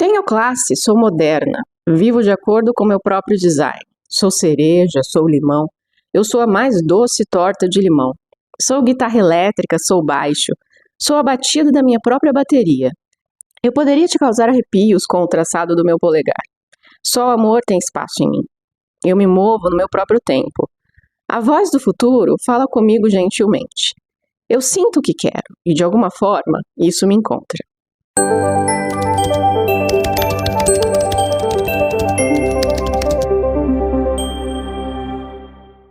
Tenho classe, sou moderna, vivo de acordo com meu próprio design. Sou cereja, sou limão, eu sou a mais doce torta de limão. Sou guitarra elétrica, sou baixo, sou a batida da minha própria bateria. Eu poderia te causar arrepios com o traçado do meu polegar. Só o amor tem espaço em mim. Eu me movo no meu próprio tempo. A voz do futuro fala comigo gentilmente. Eu sinto o que quero e, de alguma forma, isso me encontra.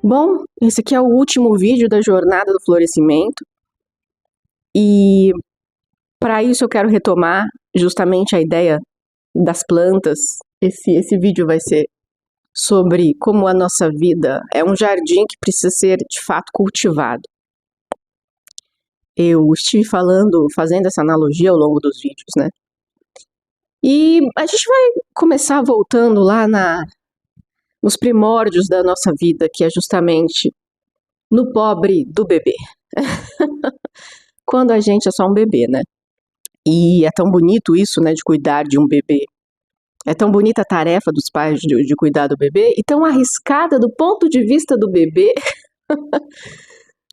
Bom, esse aqui é o último vídeo da jornada do florescimento e para isso eu quero retomar justamente a ideia das plantas. Esse vídeo vai ser sobre como a nossa vida é um jardim que precisa ser de fato cultivado. Eu estive fazendo essa analogia ao longo dos vídeos, né? E a gente vai começar voltando lá nos primórdios da nossa vida, que é justamente no pobre do bebê. Quando a gente é só um bebê, né? E é tão bonito isso, né, de cuidar de um bebê. É tão bonita a tarefa dos pais de cuidar do bebê e tão arriscada do ponto de vista do bebê.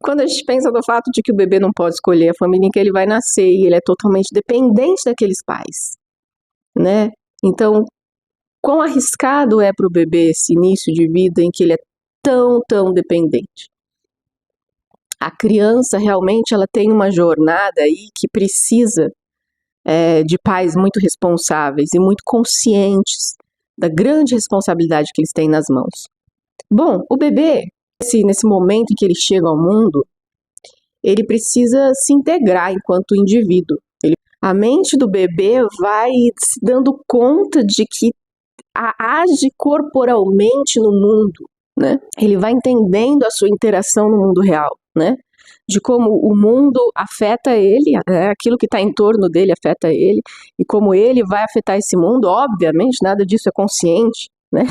Quando a gente pensa no fato de que o bebê não pode escolher a família em que ele vai nascer e ele é totalmente dependente daqueles pais, né? Então, quão arriscado é para o bebê esse início de vida em que ele é tão dependente? A criança realmente ela tem uma jornada aí que precisa de pais muito responsáveis e muito conscientes da grande responsabilidade que eles têm nas mãos. Bom, o bebê, nesse momento em que ele chega ao mundo, ele precisa se integrar enquanto indivíduo. A mente do bebê vai se dando conta de que age corporalmente no mundo, né? Ele vai entendendo a sua interação no mundo real, né? De como o mundo afeta ele, aquilo que está em torno dele afeta ele, e como ele vai afetar esse mundo. Obviamente, nada disso é consciente, né?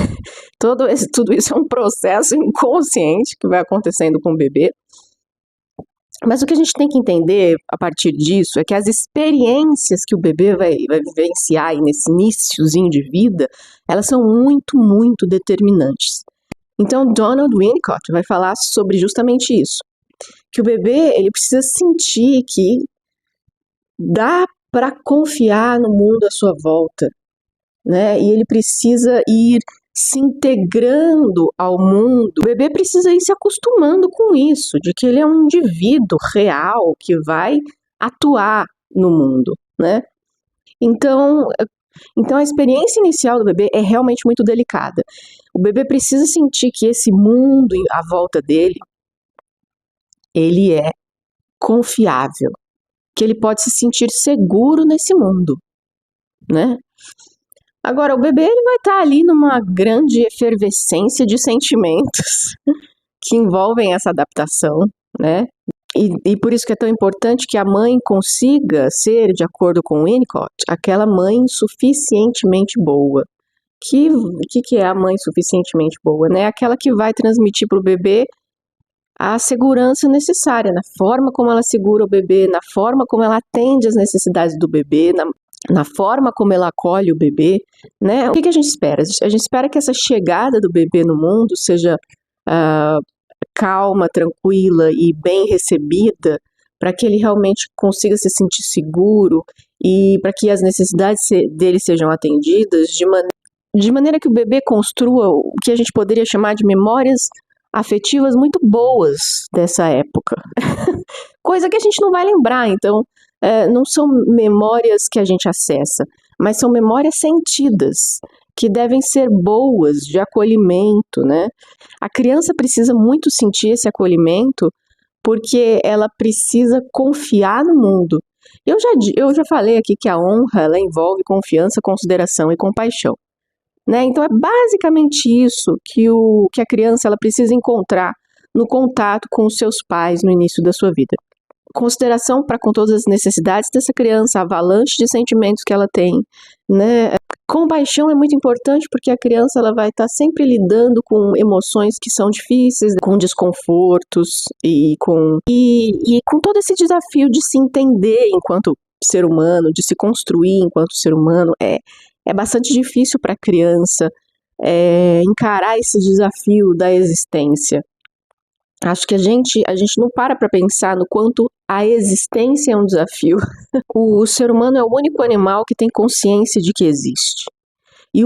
Tudo isso é um processo inconsciente que vai acontecendo com o bebê. Mas o que a gente tem que entender a partir disso é que as experiências que o bebê vai vivenciar aí nesse iniciozinho de vida, elas são muito determinantes. Então, Donald Winnicott vai falar sobre justamente isso. Que o bebê, ele precisa sentir que dá para confiar no mundo à sua volta, né? E ele precisa ir se integrando ao mundo. O bebê precisa ir se acostumando com isso, de que ele é um indivíduo real que vai atuar no mundo, né? Então a experiência inicial do bebê é realmente muito delicada. O bebê precisa sentir que esse mundo à volta dele, ele é confiável, que ele pode se sentir seguro nesse mundo, né? Agora, o bebê ele vai estar ali numa grande efervescência de sentimentos que envolvem essa adaptação, né? E por isso que é tão importante que a mãe consiga ser, de acordo com Winnicott, aquela mãe suficientemente boa. Que é a mãe suficientemente boa, né? Aquela que vai transmitir para o bebê a segurança necessária, na forma como ela segura o bebê, na forma como ela atende às necessidades do bebê, na forma como ela acolhe o bebê, né? O que a gente espera? A gente espera que essa chegada do bebê no mundo seja calma, tranquila e bem recebida, para que ele realmente consiga se sentir seguro e para que as necessidades dele sejam atendidas de maneira que o bebê construa o que a gente poderia chamar de memórias afetivas muito boas dessa época. Coisa que a gente não vai lembrar, então não são memórias que a gente acessa, mas são memórias sentidas, que devem ser boas, de acolhimento, né? A criança precisa muito sentir esse acolhimento porque ela precisa confiar no mundo. Eu já falei aqui que a honra ela envolve confiança, consideração e compaixão, né? Então é basicamente isso que a criança ela precisa encontrar no contato com os seus pais no início da sua vida. Consideração para com todas as necessidades dessa criança, a avalanche de sentimentos que ela tem, né? Compaixão é muito importante porque a criança ela vai estar sempre lidando com emoções que são difíceis, com desconfortos e com todo esse desafio de se entender enquanto ser humano, de se construir enquanto ser humano, é bastante difícil para a criança encarar esse desafio da existência. Acho que a gente não para pensar no quanto a existência é um desafio. O ser humano é o único animal que tem consciência de que existe. E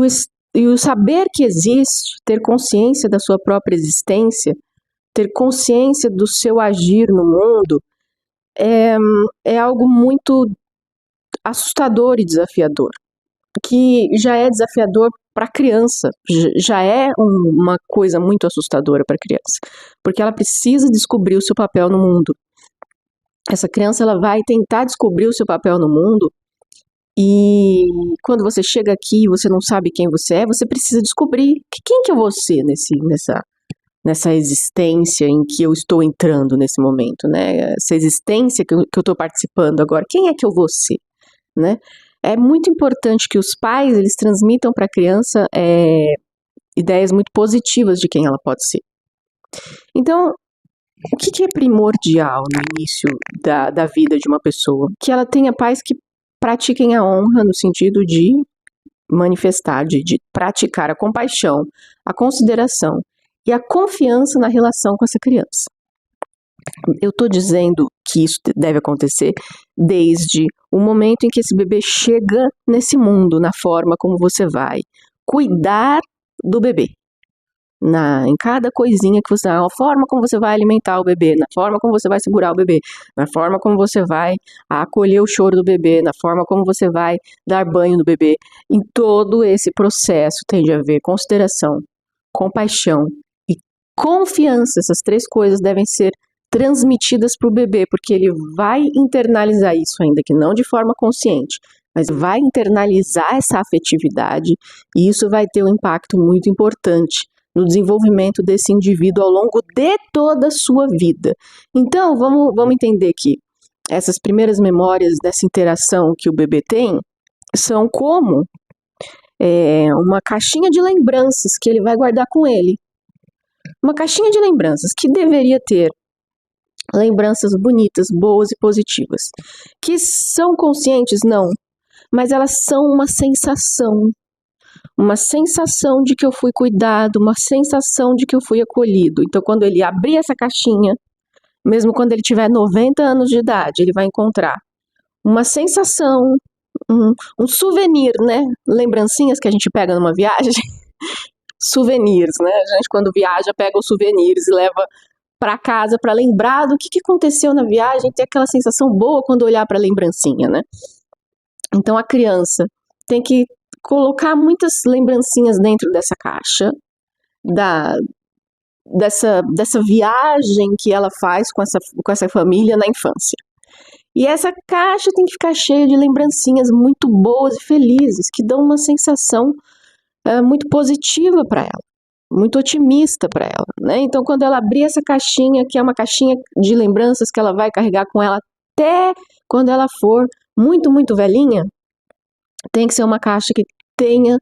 o saber que existe, ter consciência da sua própria existência, ter consciência do seu agir no mundo, é algo muito assustador e desafiador. Que já é desafiador para a criança, já é uma coisa muito assustadora para a criança, porque ela precisa descobrir o seu papel no mundo. Essa criança ela vai tentar descobrir o seu papel no mundo, e quando você chega aqui e você não sabe quem você é, você precisa descobrir quem que é você nessa existência em que eu estou entrando nesse momento, né? Essa existência que eu estou participando agora, quem é que eu vou ser, né? É muito importante que os pais eles transmitam para a criança ideias muito positivas de quem ela pode ser. Então, o que é primordial no início da vida de uma pessoa? Que ela tenha pais que pratiquem a honra no sentido de manifestar, de praticar a compaixão, a consideração e a confiança na relação com essa criança. Eu estou dizendo que isso deve acontecer desde o momento em que esse bebê chega nesse mundo, na forma como você vai cuidar do bebê. Em cada coisinha que você... A forma como você vai alimentar o bebê, na forma como você vai segurar o bebê, na forma como você vai acolher o choro do bebê, na forma como você vai dar banho no bebê. Em todo esse processo tem de haver consideração, compaixão e confiança. Essas três coisas devem ser transmitidas para o bebê, porque ele vai internalizar isso, ainda que não de forma consciente, mas vai internalizar essa afetividade e isso vai ter um impacto muito importante no desenvolvimento desse indivíduo ao longo de toda a sua vida. Então, vamos entender que essas primeiras memórias dessa interação que o bebê tem são como uma caixinha de lembranças que ele vai guardar com ele. Uma caixinha de lembranças que deveria ter lembranças bonitas, boas e positivas. Que são conscientes? Não. Mas elas são uma sensação de que eu fui cuidado, uma sensação de que eu fui acolhido. Então, quando ele abrir essa caixinha, mesmo quando ele tiver 90 anos de idade, ele vai encontrar uma sensação, um souvenir, né? Lembrancinhas que a gente pega numa viagem. Souvenirs, né? A gente, quando viaja, pega os souvenirs e leva para casa para lembrar do que aconteceu na viagem, ter aquela sensação boa quando olhar para a lembrancinha, né? Então, a criança tem que colocar muitas lembrancinhas dentro dessa caixa, dessa viagem que ela faz com essa família na infância. E essa caixa tem que ficar cheia de lembrancinhas muito boas e felizes, que dão uma sensação muito positiva para ela, muito otimista para ela, né? Então, quando ela abrir essa caixinha, que é uma caixinha de lembranças que ela vai carregar com ela até quando ela for muito, muito velhinha, tem que ser uma caixa que tenha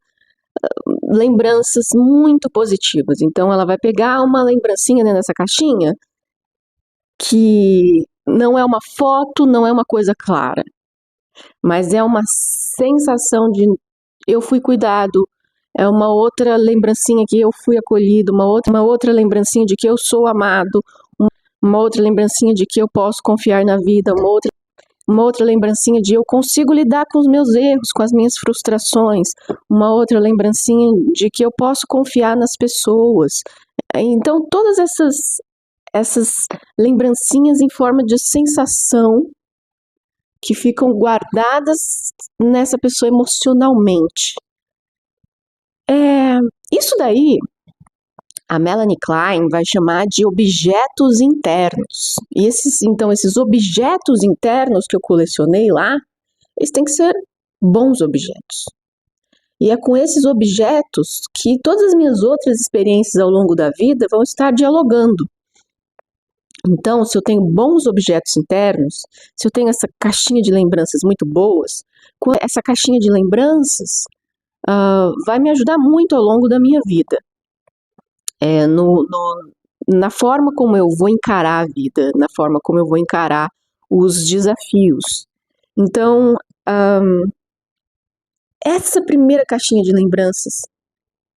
lembranças muito positivas. Então, ela vai pegar uma lembrancinha dentro dessa caixinha que não é uma foto, não é uma coisa clara, mas é uma sensação de eu fui cuidado, é uma outra lembrancinha que eu fui acolhido, uma outra lembrancinha de que eu sou amado, uma outra lembrancinha de que eu posso confiar na vida, uma outra lembrancinha de eu consigo lidar com os meus erros, com as minhas frustrações, uma outra lembrancinha de que eu posso confiar nas pessoas. Então, todas essas lembrancinhas em forma de sensação que ficam guardadas nessa pessoa emocionalmente. Isso daí, a Melanie Klein vai chamar de objetos internos. E esses objetos internos que eu colecionei lá, eles têm que ser bons objetos. E é com esses objetos que todas as minhas outras experiências ao longo da vida vão estar dialogando. Então, se eu tenho bons objetos internos, se eu tenho essa caixinha de lembranças muito boas, essa caixinha de lembranças vai me ajudar muito ao longo da minha vida. Na forma como eu vou encarar a vida, na forma como eu vou encarar os desafios. Então, essa primeira caixinha de lembranças,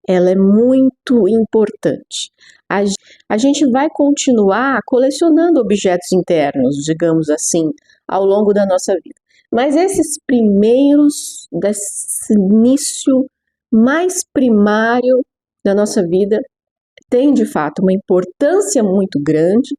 ela é muito importante. A gente vai continuar colecionando objetos internos, digamos assim, ao longo da nossa vida. Mas esses primeiros, desse início mais primário da nossa vida, tem de fato uma importância muito grande,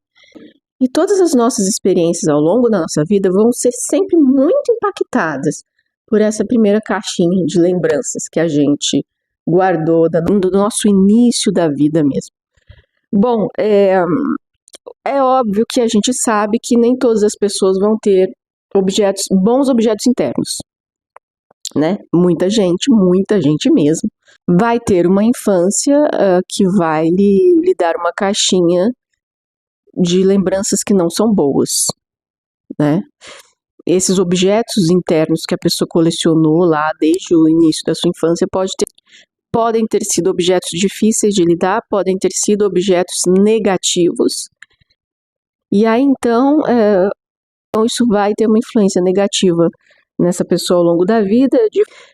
e todas as nossas experiências ao longo da nossa vida vão ser sempre muito impactadas por essa primeira caixinha de lembranças que a gente guardou do nosso início da vida mesmo. Bom, é óbvio que a gente sabe que nem todas as pessoas vão ter bons objetos internos, né? Muita gente mesmo, vai ter uma infância que vai lhe dar uma caixinha de lembranças que não são boas, né? Esses objetos internos que a pessoa colecionou lá desde o início da sua infância podem ter sido objetos difíceis de lidar, podem ter sido objetos negativos. E aí, então, isso vai ter uma influência negativa nessa pessoa ao longo da vida.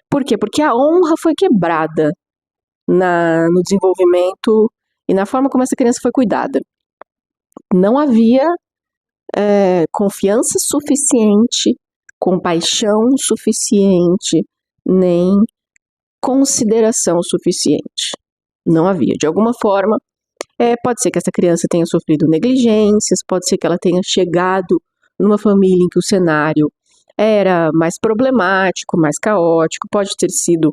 Por quê? Porque a honra foi quebrada no desenvolvimento e na forma como essa criança foi cuidada. Não havia confiança suficiente, compaixão suficiente, nem consideração suficiente. Não havia. De alguma forma, pode ser que essa criança tenha sofrido negligências, pode ser que ela tenha chegado numa família em que o cenário era mais problemático, mais caótico, pode ter sido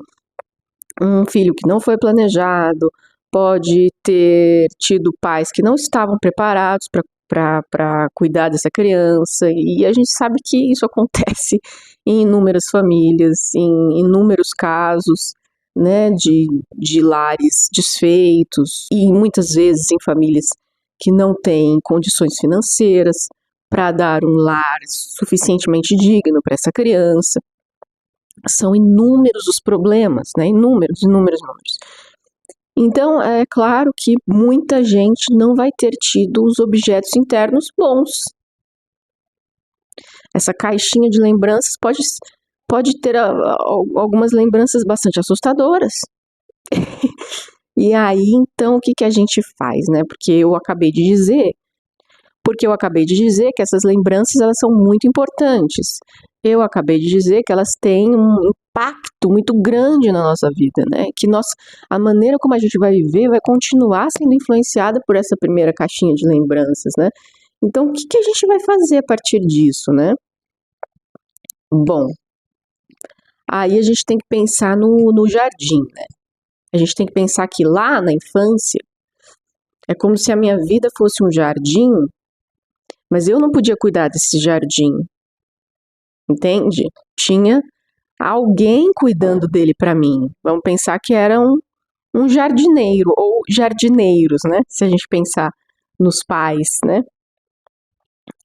um filho que não foi planejado, pode ter tido pais que não estavam preparados para cuidar dessa criança, e a gente sabe que isso acontece em inúmeras famílias, em inúmeros casos, né, de lares desfeitos, e muitas vezes em famílias que não têm condições financeiras para dar um lar suficientemente digno para essa criança. São inúmeros os problemas, né, inúmeros. Então, é claro que muita gente não vai ter tido os objetos internos bons. Essa caixinha de lembranças pode ter algumas lembranças bastante assustadoras. E aí, então, o que a gente faz, né? Porque eu acabei de dizer que essas lembranças, elas são muito importantes. Eu acabei de dizer que elas têm um impacto muito grande na nossa vida, né? Que a maneira como a gente vai viver vai continuar sendo influenciada por essa primeira caixinha de lembranças, né? Então, o que a gente vai fazer a partir disso, né? Bom, aí a gente tem que pensar no jardim, né? A gente tem que pensar que lá na infância é como se a minha vida fosse um jardim, mas eu não podia cuidar desse jardim, entende? Tinha alguém cuidando dele para mim. Vamos pensar que era um jardineiro ou jardineiros, né? Se a gente pensar nos pais, né?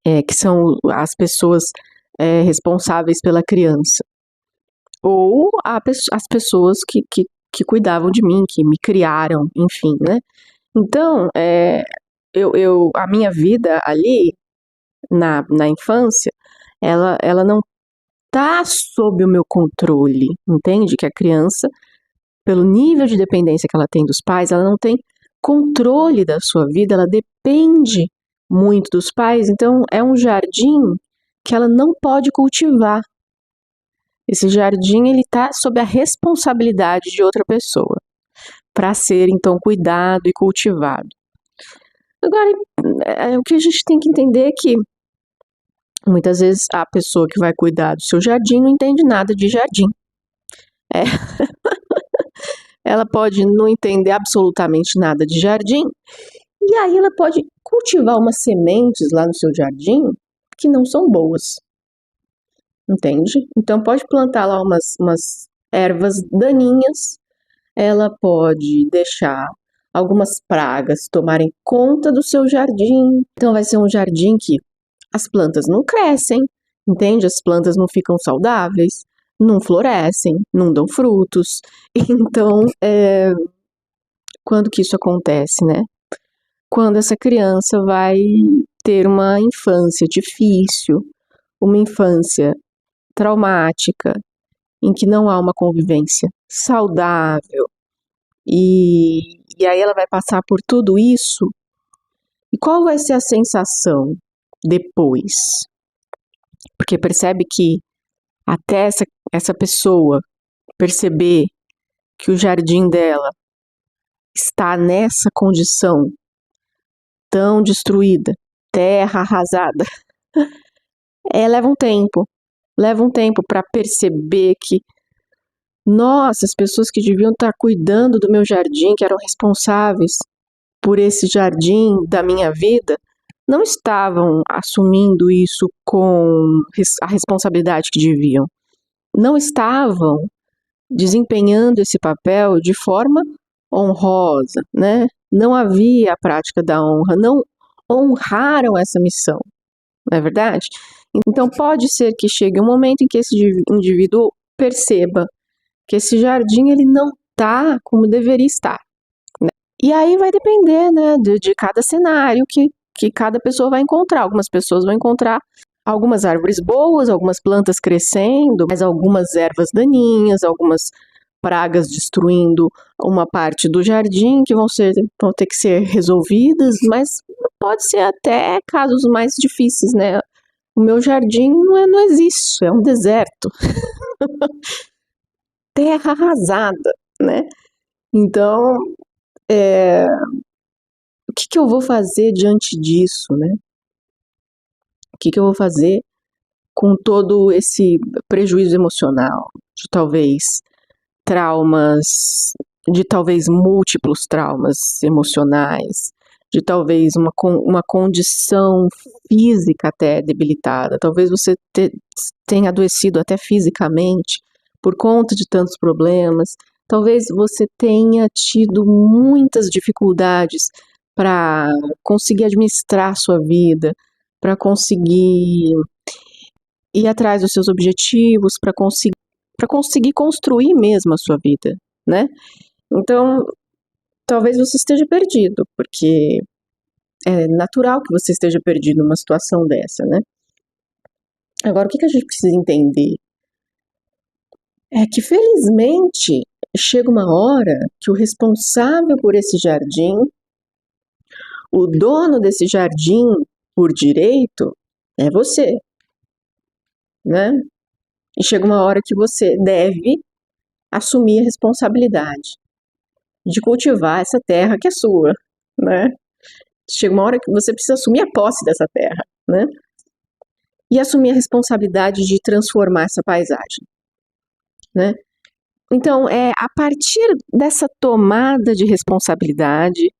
Que são as pessoas responsáveis pela criança. Ou as pessoas que cuidavam de mim, que me criaram, enfim, né? Então, a minha vida ali, na infância, ela não está sob o meu controle, entende? Que a criança, pelo nível de dependência que ela tem dos pais, ela não tem controle da sua vida, ela depende muito dos pais, então é um jardim que ela não pode cultivar. Esse jardim, ele está sob a responsabilidade de outra pessoa, para ser, então, cuidado e cultivado. Agora, o que a gente tem que entender é que muitas vezes a pessoa que vai cuidar do seu jardim não entende nada de jardim. Ela pode não entender absolutamente nada de jardim, e aí ela pode cultivar umas sementes lá no seu jardim que não são boas. Entende? Então pode plantar lá umas ervas daninhas, ela pode deixar algumas pragas tomarem conta do seu jardim. Então vai ser um jardim que as plantas não crescem, entende? As plantas não ficam saudáveis, não florescem, não dão frutos. Então, quando que isso acontece, né? Quando essa criança vai ter uma infância difícil, uma infância traumática, em que não há uma convivência saudável, e aí ela vai passar por tudo isso, e qual vai ser a sensação depois? Porque percebe que até essa pessoa perceber que o jardim dela está nessa condição tão destruída, terra arrasada, leva um tempo para perceber que, nossa, as pessoas que deviam estar cuidando do meu jardim, que eram responsáveis por esse jardim da minha vida, não estavam assumindo isso com a responsabilidade que deviam. Não estavam desempenhando esse papel de forma honrosa, né? Não havia a prática da honra, não honraram essa missão, não é verdade? Então pode ser que chegue um momento em que esse indivíduo perceba que esse jardim ele não está como deveria estar, né? E aí vai depender, né, de cada cenário que cada pessoa vai encontrar. Algumas pessoas vão encontrar algumas árvores boas, algumas plantas crescendo, mas algumas ervas daninhas, algumas pragas destruindo uma parte do jardim que vão ter que ser resolvidas, mas pode ser até casos mais difíceis, né? O meu jardim não existe, é um deserto. Terra arrasada, né? Então, o que eu vou fazer diante disso, né? O que eu vou fazer com todo esse prejuízo emocional, de talvez traumas, de talvez múltiplos traumas emocionais, de talvez uma condição física até debilitada, talvez você tenha adoecido até fisicamente por conta de tantos problemas, talvez você tenha tido muitas dificuldades para conseguir administrar a sua vida, para conseguir ir atrás dos seus objetivos, para conseguir construir mesmo a sua vida, né? Então, talvez você esteja perdido, porque é natural que você esteja perdido numa situação dessa, né? Agora, o que a gente precisa entender? É que, felizmente, chega uma hora que o responsável por esse jardim, o dono desse jardim por direito, é você, né? E chega uma hora que você deve assumir a responsabilidade de cultivar essa terra que é sua, né? Chega uma hora que você precisa assumir a posse dessa terra, né? E assumir a responsabilidade de transformar essa paisagem, né? Então, a partir dessa tomada de responsabilidade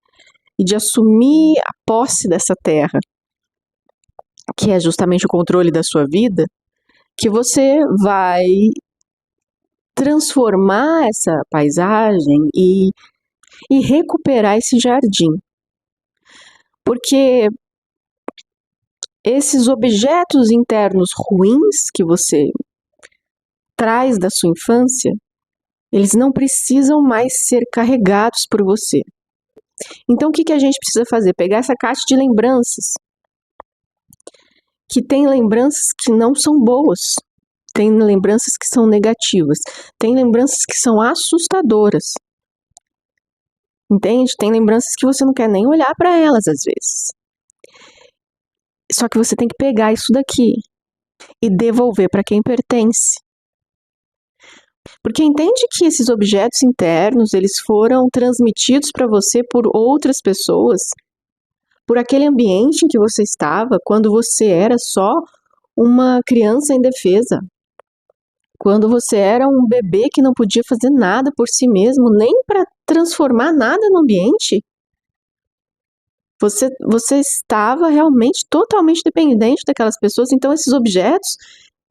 e de assumir a posse dessa terra, que é justamente o controle da sua vida, que você vai transformar essa paisagem e recuperar esse jardim. Porque esses objetos internos ruins que você traz da sua infância, eles não precisam mais ser carregados por você. Então, o que a gente precisa fazer? Pegar essa caixa de lembranças, que tem lembranças que não são boas, tem lembranças que são negativas, tem lembranças que são assustadoras. Entende? Tem lembranças que você não quer nem olhar para elas às vezes. Só que você tem que pegar isso daqui e devolver para quem pertence. Porque entende que esses objetos internos, eles foram transmitidos para você por outras pessoas, por aquele ambiente em que você estava quando você era só uma criança indefesa, quando você era um bebê que não podia fazer nada por si mesmo, nem para transformar nada no ambiente. Você estava realmente totalmente dependente daquelas pessoas, então esses objetos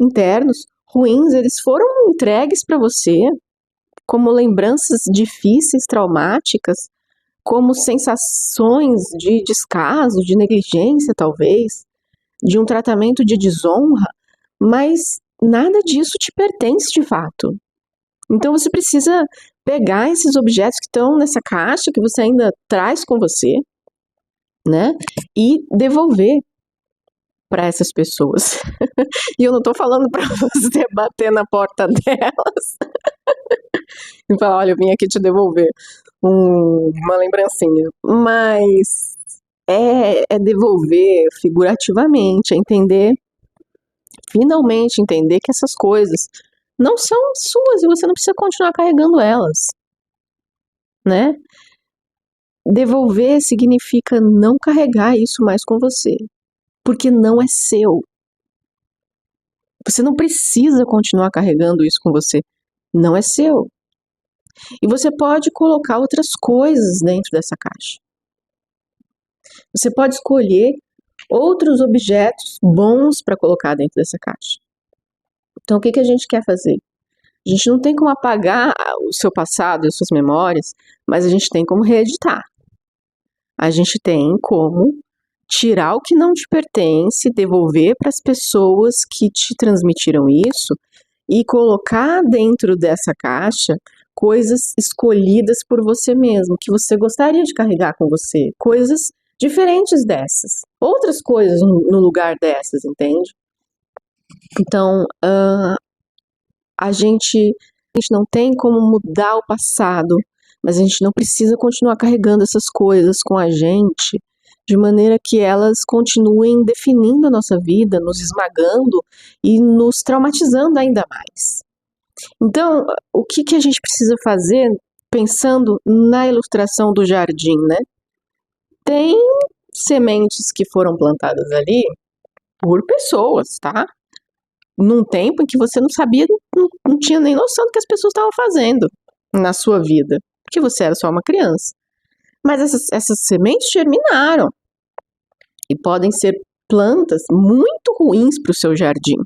internos ruins, eles foram entregues para você como lembranças difíceis, traumáticas, como sensações de descaso, de negligência talvez, de um tratamento de desonra, mas nada disso te pertence de fato. Então você precisa pegar esses objetos que estão nessa caixa que você ainda traz com você, né, e devolver. para essas pessoas. E eu não tô falando para você bater na porta delas e falar, olha, eu vim aqui te devolver uma lembrancinha. Mas é devolver figurativamente, é entender, finalmente entender que essas coisas não são suas e você não precisa continuar carregando elas, né? Devolver significa não carregar isso mais com você, porque não é seu. Você não precisa continuar carregando isso com você, não é seu. E você pode colocar outras coisas dentro dessa caixa. Você pode escolher outros objetos bons para colocar dentro dessa caixa. Então, o que a gente quer fazer? A gente não tem como apagar o seu passado e as suas memórias, mas a gente tem como reeditar. A gente tem como tirar o que não te pertence, devolver para as pessoas que te transmitiram isso e colocar dentro dessa caixa coisas escolhidas por você mesmo, que você gostaria de carregar com você, coisas diferentes dessas, outras coisas no lugar dessas, entende? Então, a gente não tem como mudar o passado, mas a gente não precisa continuar carregando essas coisas com a gente, de maneira que elas continuem definindo a nossa vida, nos esmagando e nos traumatizando ainda mais. Então, o que a gente precisa fazer, pensando na ilustração do jardim, né? Tem sementes que foram plantadas ali por pessoas, tá? Num tempo em que você não sabia, não tinha nem noção do que as pessoas estavam fazendo na sua vida, porque você era só uma criança. Mas essas sementes germinaram e podem ser plantas muito ruins para o seu jardim,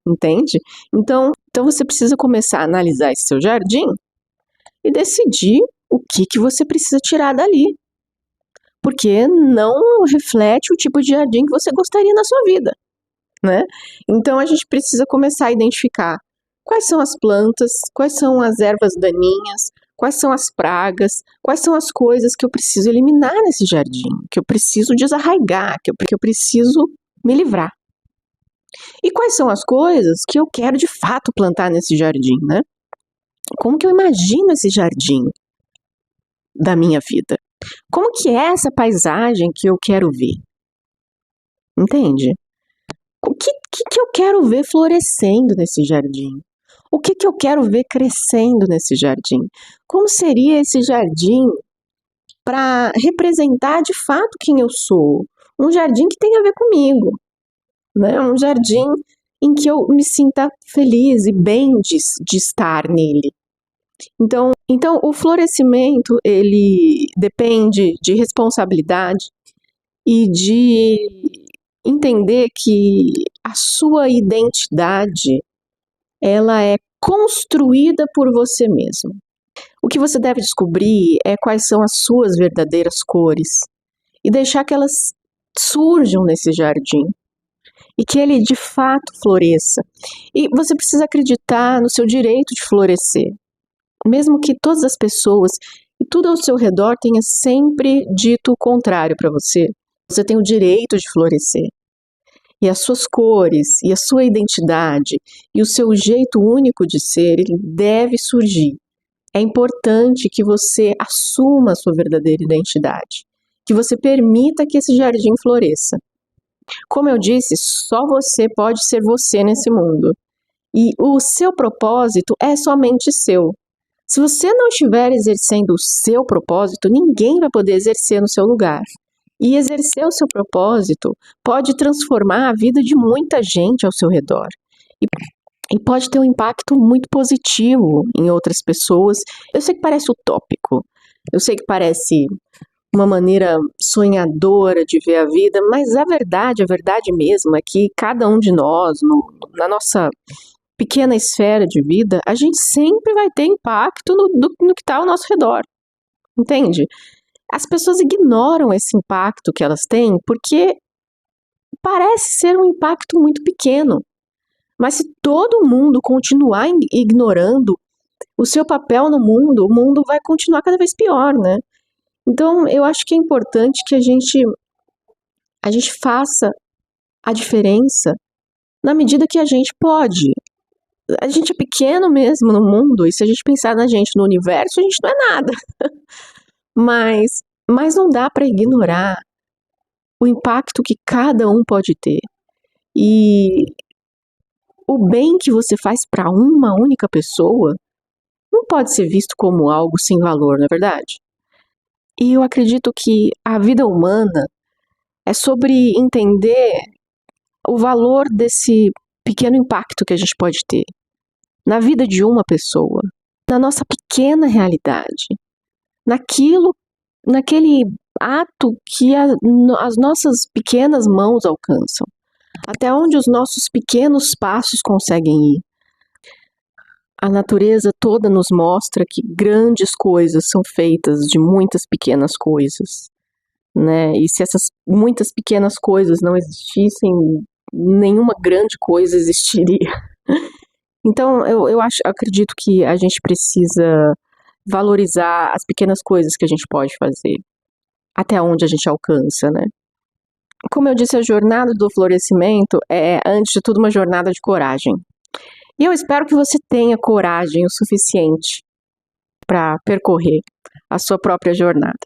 entende? Então você precisa começar a analisar esse seu jardim e decidir o que você precisa tirar dali, porque não reflete o tipo de jardim que você gostaria na sua vida, né? Então a gente precisa começar a identificar quais são as plantas, quais são as ervas daninhas, quais são as pragas, quais são as coisas que eu preciso eliminar nesse jardim, que eu preciso desarraigar, que eu preciso me livrar. E quais são as coisas que eu quero de fato plantar nesse jardim, né? Como que eu imagino esse jardim da minha vida? Como que é essa paisagem que eu quero ver? Entende? O que eu quero ver florescendo nesse jardim? O que eu quero ver crescendo nesse jardim? Como seria esse jardim para representar de fato quem eu sou? Um jardim que tem a ver comigo, né? Um jardim em que eu me sinta feliz e bem de estar nele. Então, o florescimento, ele depende de responsabilidade e de entender que a sua identidade, ela é construída por você mesmo. O que você deve descobrir é quais são as suas verdadeiras cores e deixar que elas surjam nesse jardim e que ele de fato floresça. E você precisa acreditar no seu direito de florescer, mesmo que todas as pessoas e tudo ao seu redor tenha sempre dito o contrário para você. Você tem o direito de florescer. E as suas cores, e a sua identidade, e o seu jeito único de ser, ele deve surgir. É importante que você assuma a sua verdadeira identidade, que você permita que esse jardim floresça. Como eu disse, só você pode ser você nesse mundo. E o seu propósito é somente seu. Se você não estiver exercendo o seu propósito, ninguém vai poder exercer no seu lugar. E exercer o seu propósito pode transformar a vida de muita gente ao seu redor. E pode ter um impacto muito positivo em outras pessoas. Eu sei que parece utópico, eu sei que parece uma maneira sonhadora de ver a vida, mas a verdade mesmo é que cada um de nós, na nossa pequena esfera de vida, a gente sempre vai ter impacto no que está ao nosso redor, entende? As pessoas ignoram esse impacto que elas têm porque parece ser um impacto muito pequeno. Mas se todo mundo continuar ignorando o seu papel no mundo, o mundo vai continuar cada vez pior, né? Então, eu acho que é importante que a gente faça a diferença na medida que a gente pode. A gente é pequeno mesmo no mundo, e se a gente pensar na gente no universo, a gente não é nada. Mas não dá para ignorar o impacto que cada um pode ter. E o bem que você faz para uma única pessoa não pode ser visto como algo sem valor, não é verdade? E eu acredito que a vida humana é sobre entender o valor desse pequeno impacto que a gente pode ter na vida de uma pessoa, na nossa pequena realidade, naquele ato que as nossas pequenas mãos alcançam, até onde os nossos pequenos passos conseguem ir. A natureza toda nos mostra que grandes coisas são feitas de muitas pequenas coisas, né? E se essas muitas pequenas coisas não existissem, nenhuma grande coisa existiria. Então, acredito que a gente precisa valorizar as pequenas coisas que a gente pode fazer, até onde a gente alcança, né? Como eu disse, a jornada do florescimento é, antes de tudo, uma jornada de coragem. E eu espero que você tenha coragem o suficiente para percorrer a sua própria jornada.